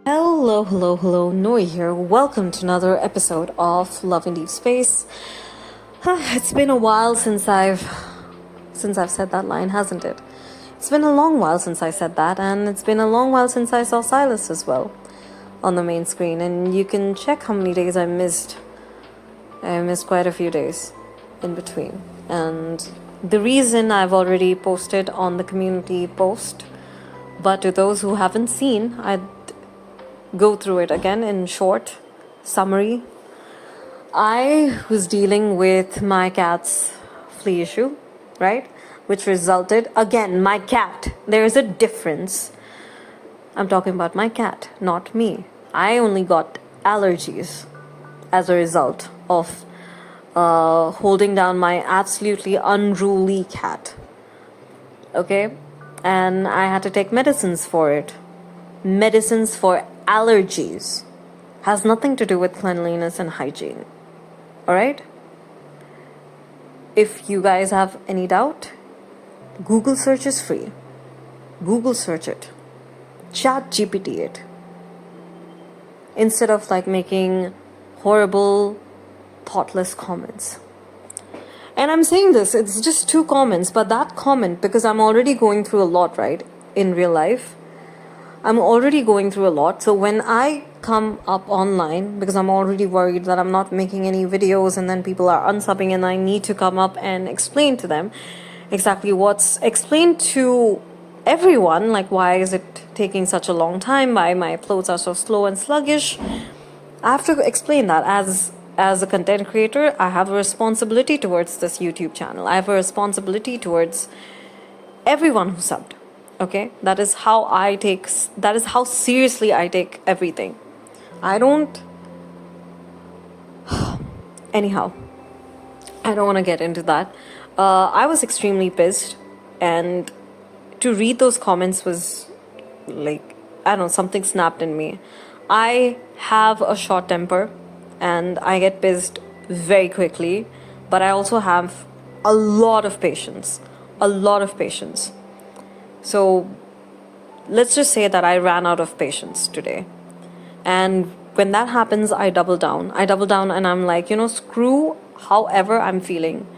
Hello, Noi here. Welcome to another episode of Love and Deep Space. It's been a while since I've said that line, hasn't it? It's been a long while since I said that, and it's been a long while since I saw Silas as well on the main screen, and you can check how many days I missed. I missed quite a few days in between. And the reason I've already posted on the community post, but to those who haven't seen, I'd go through it again in short summary. I was dealing with my cat's flea issue, right? Which resulted, again, my cat. There is a difference. I'm talking about my cat, not me. I only got allergies as a result of holding down my absolutely unruly cat. Okay? And I had to take medicines for it. Medicines for allergies. Has nothing to do with cleanliness and hygiene. Alright? If you guys have any doubt, Google search is free. Google search it. Chat GPT it. Instead of making horrible, thoughtless comments. And I'm saying this, it's just 2 comments, but that comment, because I'm already going through a lot, right? In real life. I'm already going through a lot. So when I come up online, because I'm already worried that I'm not making any videos and then people are unsubbing and I need to come up and explain to them exactly what's explained to everyone, like why is it taking such a long time, why my uploads are so slow and sluggish. I have to explain that as a content creator, I have a responsibility towards this YouTube channel. I have a responsibility towards everyone who subbed. Okay, that is how seriously I take everything. I don't, anyhow, I don't want to get into that. I was extremely pissed, and to read those comments was I don't know, something snapped in me. I have a short temper, and I get pissed very quickly, but I also have a lot of patience. So let's just say that I ran out of patience today. And when that happens, I double down and I'm like, screw however I'm feeling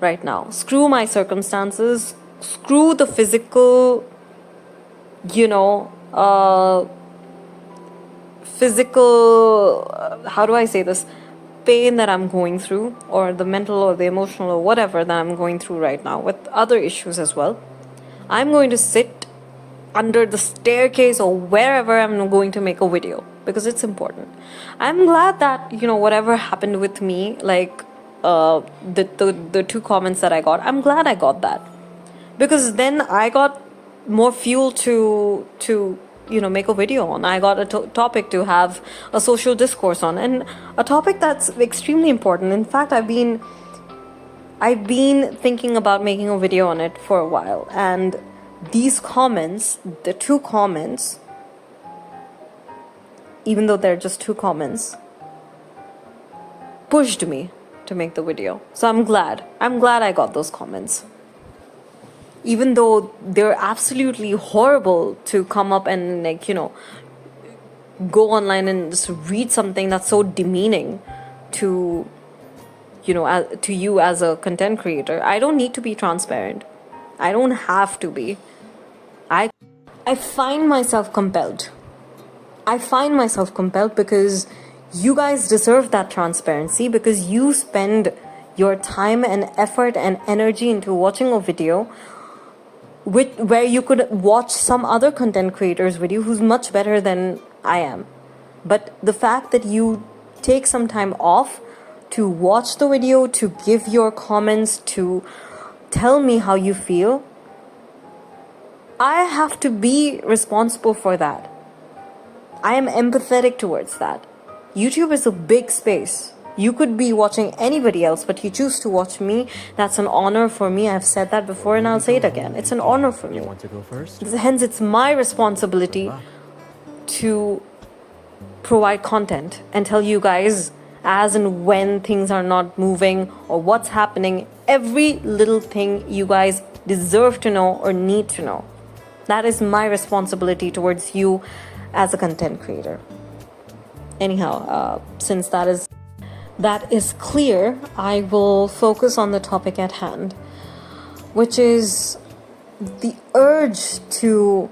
right now. Screw my circumstances. Screw the physical, how do I say this? Pain that I'm going through, or the mental or the emotional or whatever that I'm going through right now with other issues as well. I'm going to sit under the staircase or wherever I'm going to make a video because it's important. I'm glad that, whatever happened with me, the 2 comments that I got, I'm glad I got that. Because then I got more fuel to make a video on. I got a topic to have a social discourse on, and a topic that's extremely important. In fact, I've been thinking about making a video on it for a while, and these comments, the 2 comments, even though they're just 2 comments, pushed me to make the video. So I'm glad I got those comments. Even though they're absolutely horrible to come up and go online and just read something that's so demeaning to to you as a content creator. I don't need to be transparent. I don't have to be. I find myself compelled. Because you guys deserve that transparency, because you spend your time and effort and energy into watching a video where you could watch some other content creator's video who's much better than I am. But the fact that you take some time off to watch the video, to give your comments, to tell me how you feel, I have to be responsible for that. I am empathetic towards that. YouTube is a big space. You could be watching anybody else, but you choose to watch me. That's an honor for me. I've said that before and I'll say it again. It's an honor for me. You want to go first? Hence, it's my responsibility to provide content and tell you guys as and when things are not moving or what's happening. Every little thing you guys deserve to know or need to know. That is my responsibility towards you as a content creator. Anyhow, since that is clear, I will focus on the topic at hand, which is the urge to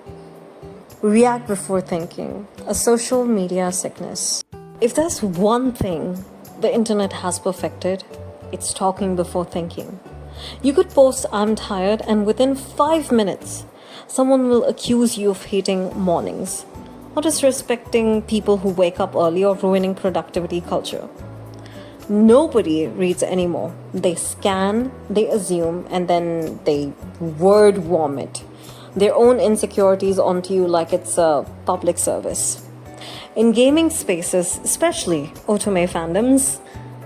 react before thinking, a social media sickness. If there's one thing the internet has perfected, it's talking before thinking. You could post "I'm tired" and within 5 minutes, someone will accuse you of hating mornings, or disrespecting people who wake up early, or ruining productivity culture. Nobody reads anymore. They scan, they assume, and then they word vomit their own insecurities onto you like it's a public service. In gaming spaces, especially otome fandoms,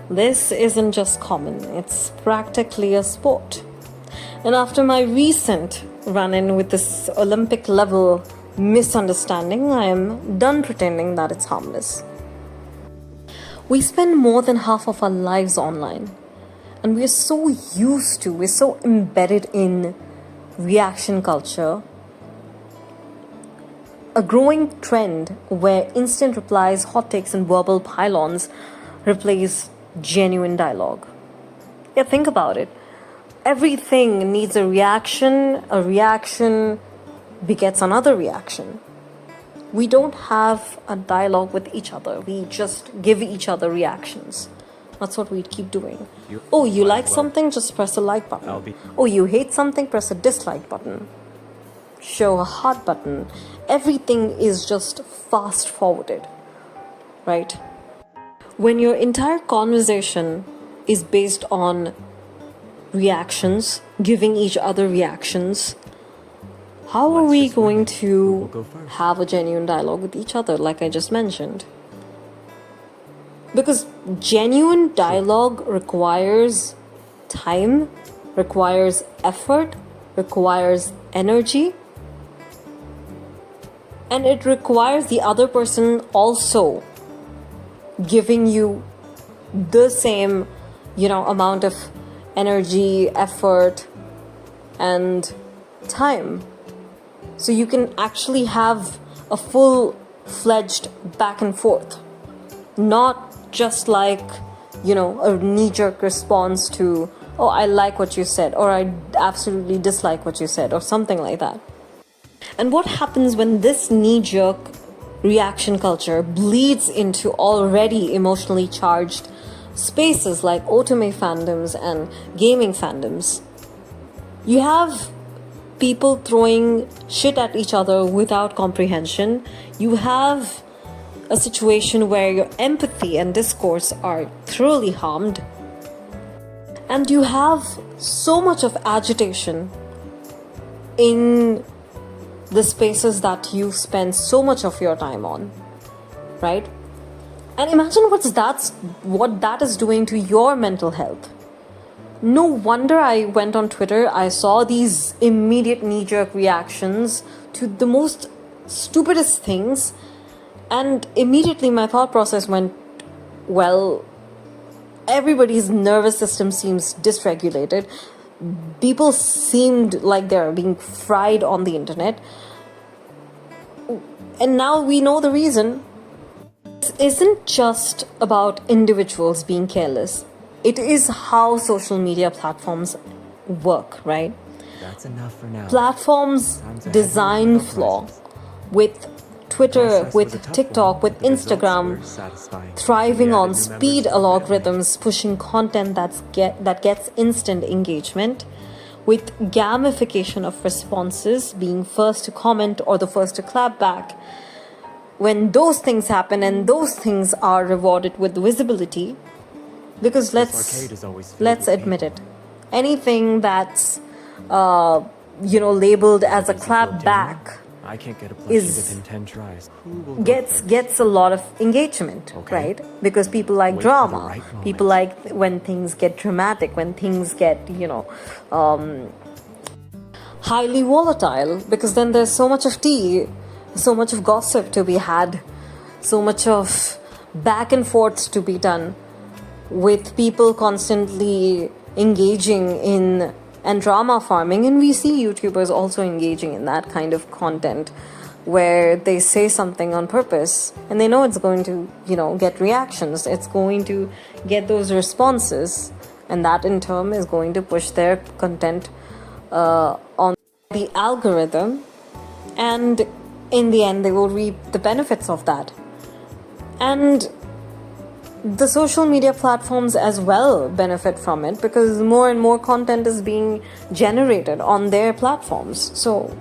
this isn't just common, it's practically a sport. And after my recent run-in with this Olympic level misunderstanding, I am done pretending that it's harmless. We spend more than half of our lives online, and we're so embedded in reaction culture, a growing trend where instant replies, hot takes, and verbal pylons replace genuine dialogue. Yeah, think about it. Everything needs a reaction begets another reaction. We don't have a dialogue with each other. We just give each other reactions. That's what we keep doing. Oh, you like something? Just press a like button. Oh, you hate something? Press a dislike button. Show a heart button. Everything is just fast forwarded, right? When your entire conversation is based on reactions, giving each other reactions, how are we going to have a genuine dialogue with each other, like I just mentioned? Because genuine dialogue requires time, requires effort, requires energy, and it requires the other person also giving you the same, amount of energy, effort, and time. So you can actually have a full-fledged back and forth. Not just like, a knee-jerk response to, oh, I like what you said, or I absolutely dislike what you said, or something like that. And what happens when this knee-jerk reaction culture bleeds into already emotionally charged spaces like otome fandoms and gaming fandoms? You have people throwing shit at each other without comprehension. You have a situation where your empathy and discourse are thoroughly harmed. And you have so much of agitation in the spaces that you spend so much of your time on, right? And imagine what that is doing to your mental health. No wonder I went on Twitter, I saw these immediate knee-jerk reactions to the most stupidest things, and immediately my thought process went, well, everybody's nervous system seems dysregulated. People seemed like they're being fried on the internet. And now we know the reason. This isn't just about individuals being careless. It is how social media platforms work, right? That's enough for now. Platforms design flaw with Twitter, with TikTok, with Instagram, thriving on speed algorithms, pushing content that gets instant engagement, with gamification of responses, being first to comment or the first to clap back. When those things happen and those things are rewarded with visibility, because let's admit it, anything that's labeled as a clap back I can't get a plushie within 10 tries. gets a lot of engagement, right? Because people like drama. People like when things get dramatic, when things get, highly volatile, because then there's so much of tea, so much of gossip to be had, so much of back and forth to be done, with people constantly engaging in and drama farming, and we see YouTubers also engaging in that kind of content where they say something on purpose and they know it's going to, get reactions, it's going to get those responses, and that in turn is going to push their content on the algorithm, and in the end they will reap the benefits of that. And the social media platforms as well benefit from it, because more and more content is being generated on their platforms. So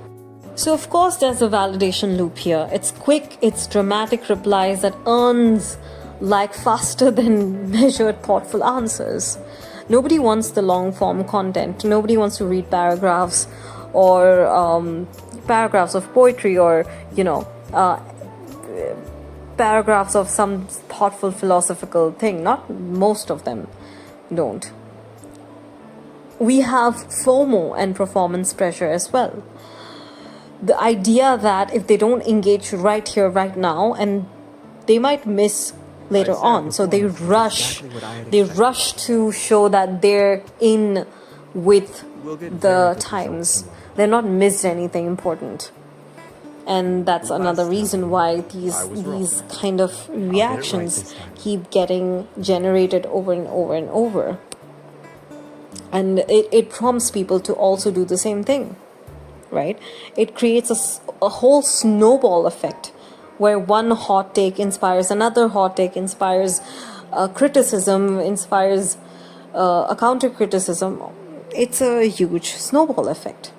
of course there's a validation loop here. It's quick, it's dramatic replies that earns like faster than measured thoughtful answers. Nobody wants the long form content. Nobody wants to read paragraphs or paragraphs of poetry, or paragraphs of some thoughtful philosophical thing. Not most of them don't. We have FOMO and performance pressure as well. The idea that if they don't engage right here, right now, and they might miss later on, so they rush to show that they're in with the times. They're not missed anything important. And that's another reason why these kind of reactions keep getting generated over and over and over. And it prompts people to also do the same thing, right? It creates a whole snowball effect where one hot take inspires another hot take, inspires criticism, inspires a counter criticism. It's a huge snowball effect.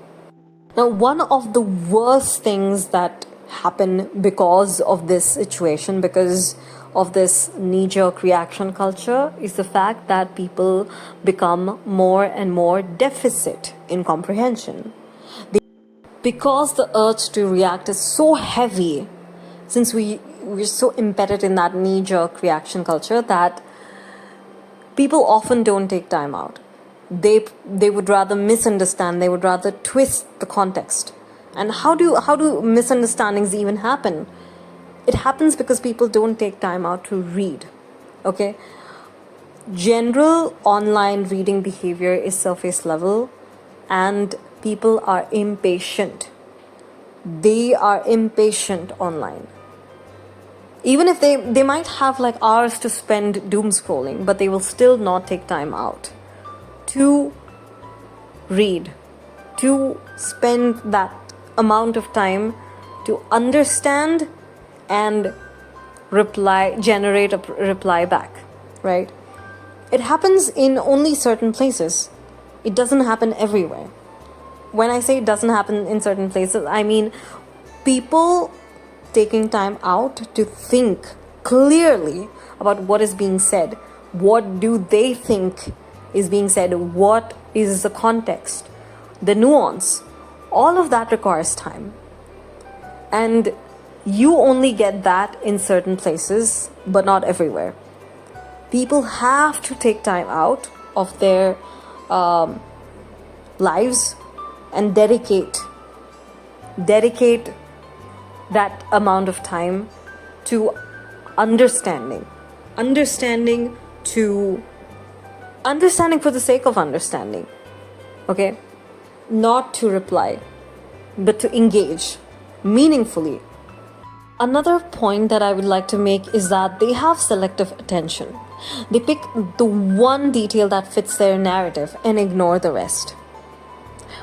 Now, one of the worst things that happen because of this situation, because of this knee-jerk reaction culture, is the fact that people become more and more deficit in comprehension. Because the urge to react is so heavy, since we're so embedded in that knee-jerk reaction culture, that people often don't take time out. They would rather misunderstand, they would rather twist the context. And how do misunderstandings even happen? It happens because people don't take time out to read. Okay? General online reading behavior is surface level, and people are impatient. They are impatient online. Even if they might have like hours to spend doom scrolling, but they will still not take time out to read, to spend that amount of time to understand and generate a reply back, right? It happens in only certain places. It doesn't happen everywhere. When I say it doesn't happen in certain places, I mean people taking time out to think clearly about what is being said. What do they think is being said? What is the context? The nuance? All of that requires time. And you only get that in certain places, but not everywhere. People have to take time out of their lives and dedicate that amount of time to understanding for the sake of understanding, okay? Not to reply, but to engage meaningfully. Another point that I would like to make is that they have selective attention. They pick the one detail that fits their narrative and ignore the rest.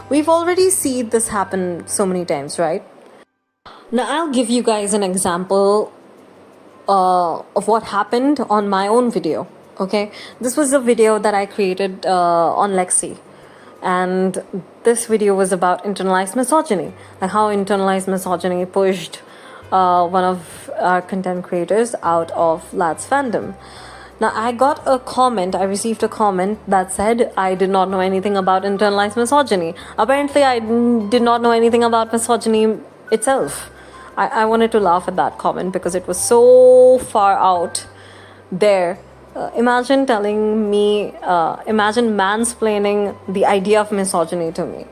We've already seen this happen so many times, right? Now, I'll give you guys an example of what happened on my own video, okay? This was a video that I created on Lexi. And this video was about internalized misogyny, like how internalized misogyny pushed one of our content creators out of Lad's fandom. Now, I received a comment that said I did not know anything about internalized misogyny. Apparently, I did not know anything about misogyny itself. I wanted to laugh at that comment because it was so far out there. Imagine mansplaining the idea of misogyny to me.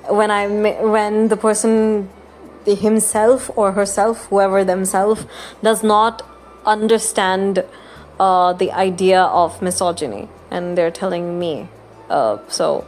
When the person himself or herself, whoever themselves, does not understand the idea of misogyny, and they're telling me. So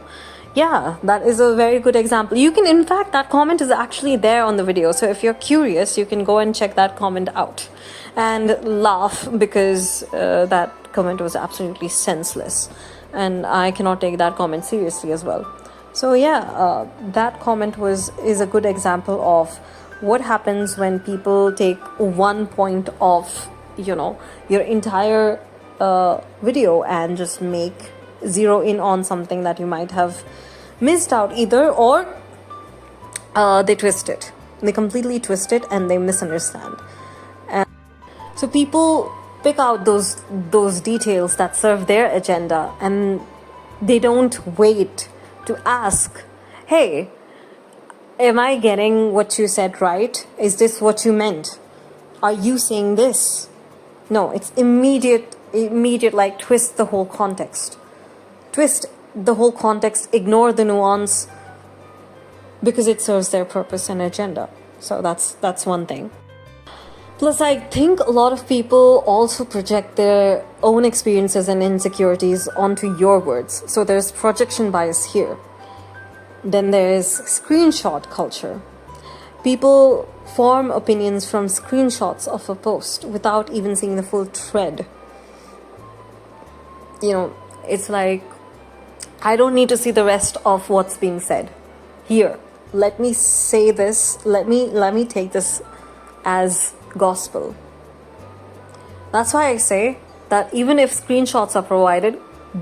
Yeah, that is a very good example. You can, in fact, that comment is actually there on the video. So if you're curious, you can go and check that comment out and laugh, because that comment was absolutely senseless. And I cannot take that comment seriously as well. So yeah, that comment is a good example of what happens when people take one point of, your entire video and just zero in on something that you might have missed out either, or they twist it. They completely twist it and they misunderstand. And so people pick out those details that serve their agenda, and they don't wait to ask, hey, am I getting what you said right? Is this what you meant? Are you saying this? No, it's immediate, like twist the whole context. Twist the whole context, ignore the nuance, because it serves their purpose and agenda. So that's one thing. Plus, I think a lot of people also project their own experiences and insecurities onto your words. So there's projection bias here. Then there's screenshot culture. People form opinions from screenshots of a post without even seeing the full thread. It's like, I don't need to see the rest of what's being said. Here, let me say this. Let me take this as gospel. That's why I say that even if screenshots are provided,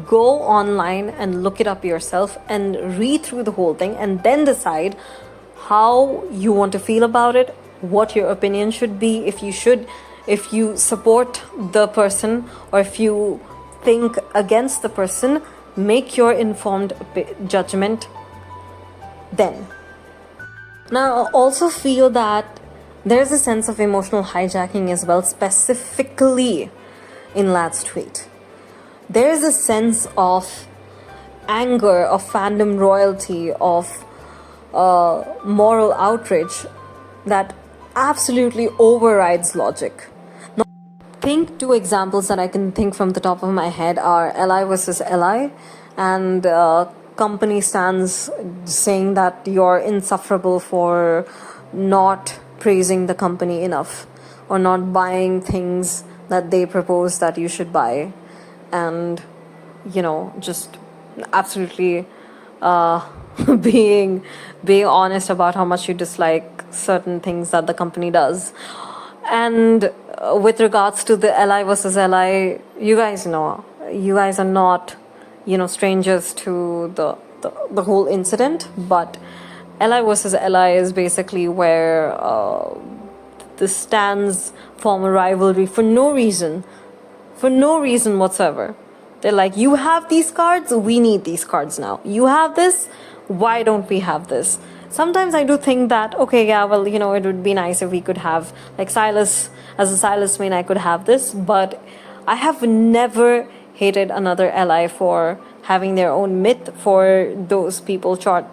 go online and look it up yourself and read through the whole thing, and then decide how you want to feel about it, what your opinion should be, if you support the person, or if you think against the person. Make your informed judgment then. Now, I also feel that there's a sense of emotional hijacking as well, specifically in Lad's tweet. There is a sense of anger, of fandom royalty, of moral outrage that absolutely overrides logic. Now, think two examples that I can think from the top of my head are Li versus Li, and company stands saying that you're insufferable for not praising the company enough, or not buying things that they propose that you should buy, and just absolutely being honest about how much you dislike certain things that the company does. And with regards to the Li versus Li, you guys are not strangers to the whole incident, but Li versus Li is basically where the stands form a rivalry for no reason whatsoever. They're like, you have these cards, we need these cards now. You have this, why don't we have this? Sometimes I do think that, okay, yeah, well, it would be nice if we could have, like, Silas, as a Silas main, I could have this, but I have never hated another Li for having their own myth, for those people topping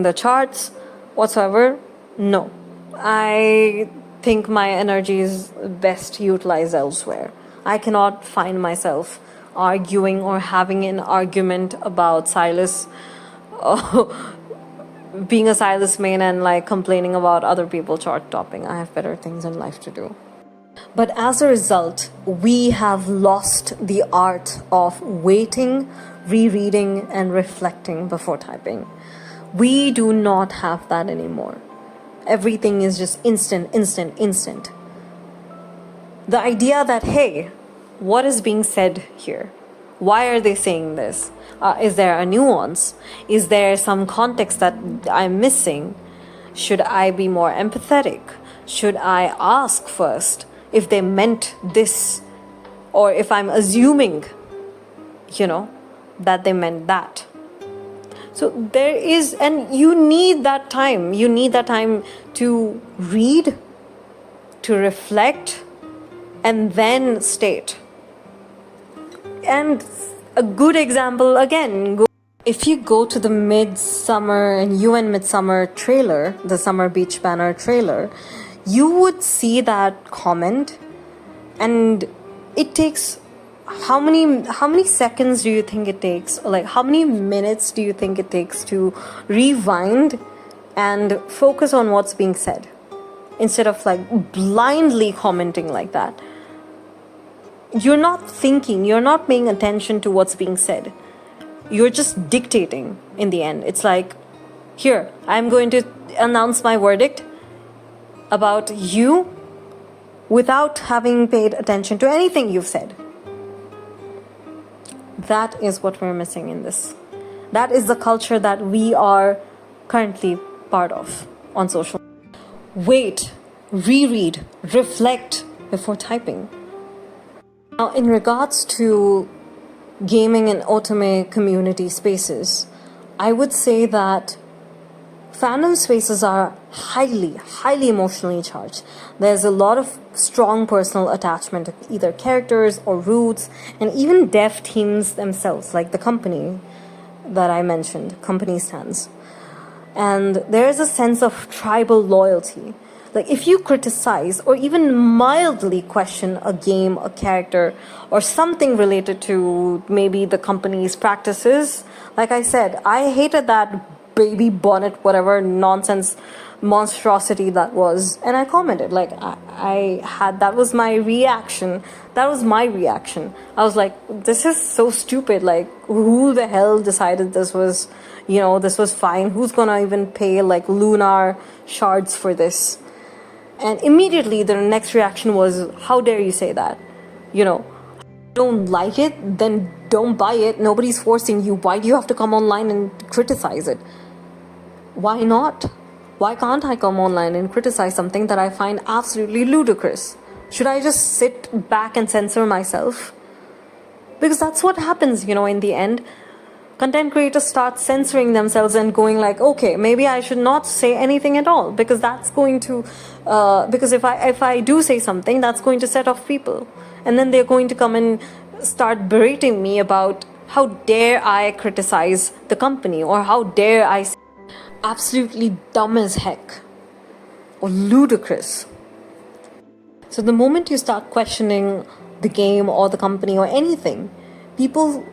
the charts whatsoever. No, I think my energy is best utilized elsewhere. I cannot find myself arguing or having an argument about Silas, being a Silas main, and complaining about other people chart topping. I have better things in life to do. But as a result, we have lost the art of waiting, rereading, and reflecting before typing. We do not have that anymore. Everything is just instant. The idea that, hey, what is being said here? Why are they saying this? Is there a nuance? Is there some context that I'm missing? Should I be more empathetic? Should I ask first if they meant this? Or if I'm assuming, that they meant that. So there is, and you need that time. You need that time to read, to reflect, and then state. And a good example, again, if you go to the Midsummer and UN Midsummer trailer, the Summer Beach Banner trailer, you would see that comment, and it takes how many seconds do you think it takes, or like how many minutes do you think it takes to rewind and focus on what's being said instead of like blindly commenting like that? You're not thinking, you're not paying attention to what's being said. You're just dictating in the end. It's like, here, I'm going to announce my verdict about you without having paid attention to anything you've said. That is what we're missing in this. That is the culture that we are currently part of on social media. Wait, reread, reflect before typing. Now, in regards to gaming and otome community spaces, I would say that fandom spaces are highly emotionally charged. There's a lot of strong personal attachment to either characters or roots, and even dev teams themselves, like the company that I mentioned, company stands. And there's a sense of tribal loyalty. Like if you criticize or even mildly question a game, a character, or something related to maybe the company's practices, like I said, I hated that baby bonnet, whatever nonsense monstrosity that was, and I commented, like I had, that was my reaction. I was like, this is so stupid. Like, who the hell decided this was, this was fine? Who's gonna even pay like lunar shards for this? And immediately the next reaction was, how dare you say that? Don't like it, then don't buy it. Nobody's forcing you. Why do you have to come online and criticize it? Why not? Why can't I come online and criticize something that I find absolutely ludicrous? Should I just sit back and censor myself? Because that's what happens, in the end. Content creators start censoring themselves and going like, okay, maybe I should not say anything at all, because that's going to, because if I do say something, that's going to set off people. And then they're going to come and start berating me about how dare I criticize the company, or how dare I say absolutely dumb as heck or ludicrous. So the moment you start questioning the game or the company or anything, people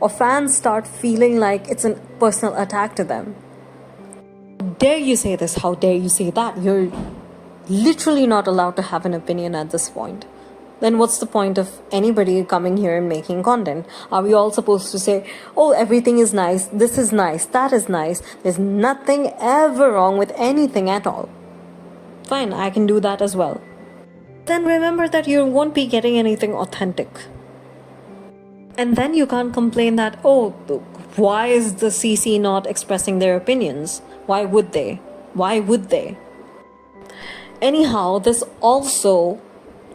or fans start feeling like it's a personal attack to them. How dare you say this? How dare you say that? You're literally not allowed to have an opinion at this point. Then what's the point of anybody coming here and making content? Are we all supposed to say, oh, everything is nice, this is nice, that is nice, there's nothing ever wrong with anything at all? Fine, I can do that as well. Then remember that you won't be getting anything authentic. And then you can't complain that, oh, why is the CC not expressing their opinions? Why would they? Anyhow, this also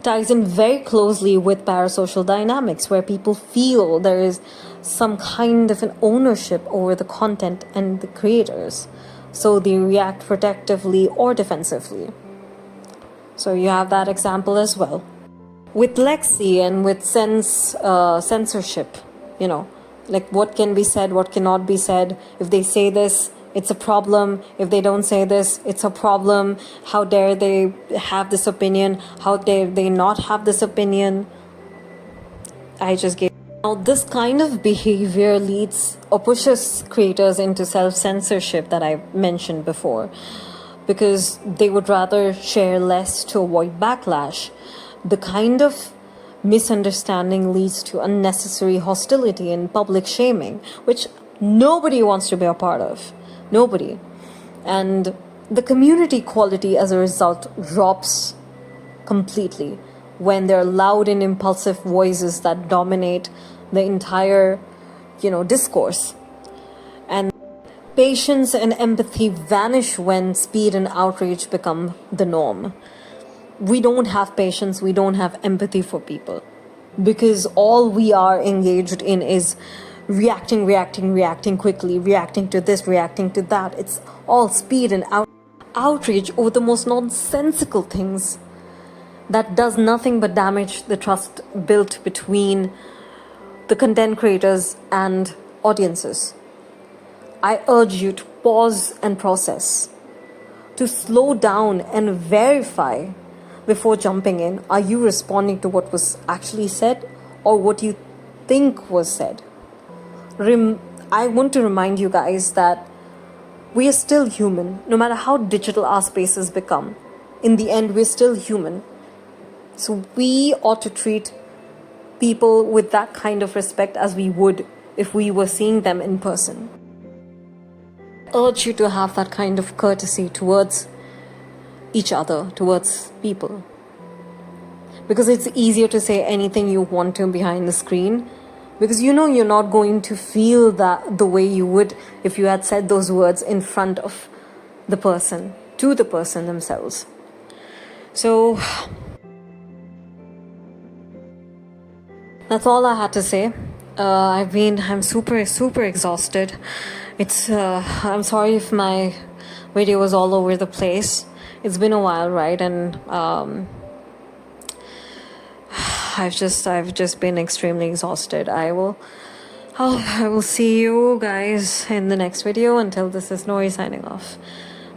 ties in very closely with parasocial dynamics, where people feel there is some kind of an ownership over the content and the creators. So they react protectively or defensively. So you have that example as well. With Lexi and with censorship, like what can be said, what cannot be said. If they say this, it's a problem. If they don't say this, it's a problem. How dare they have this opinion? How dare they not have this opinion? Now, this kind of behavior leads or pushes creators into self-censorship that I mentioned before, because they would rather share less to avoid backlash. The kind of misunderstanding leads to unnecessary hostility and public shaming, which nobody wants to be a part of. Nobody. And the community quality as a result drops completely when there are loud and impulsive voices that dominate the entire, discourse. And patience and empathy vanish when speed and outrage become the norm. We don't have patience, we don't have empathy for people, because all we are engaged in is reacting quickly, reacting to this, reacting to that. It's all speed and outrage over the most nonsensical things that does nothing but damage the trust built between the content creators and audiences. I urge you to pause and process, to slow down and verify before jumping in. Are you responding to what was actually said, or what you think was said. I want to remind you guys that we are still human. No matter how digital our spaces become, in the end, we're still human. So we ought to treat people with that kind of respect as we would if we were seeing them in person. I urge you to have that kind of courtesy towards each other, towards people. Because it's easier to say anything you want to behind the screen, because you know you're not going to feel that the way you would if you had said those words in front of the person, to the person themselves. So that's all I had to say. I'm super exhausted. I'm sorry if my video was all over the place. It's been a while, right? And I've just been extremely exhausted. I will see you guys in the next video. Until this is Nori signing off.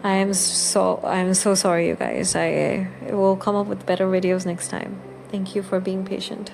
I'm so sorry, you guys. I will come up with better videos next time. Thank you for being patient.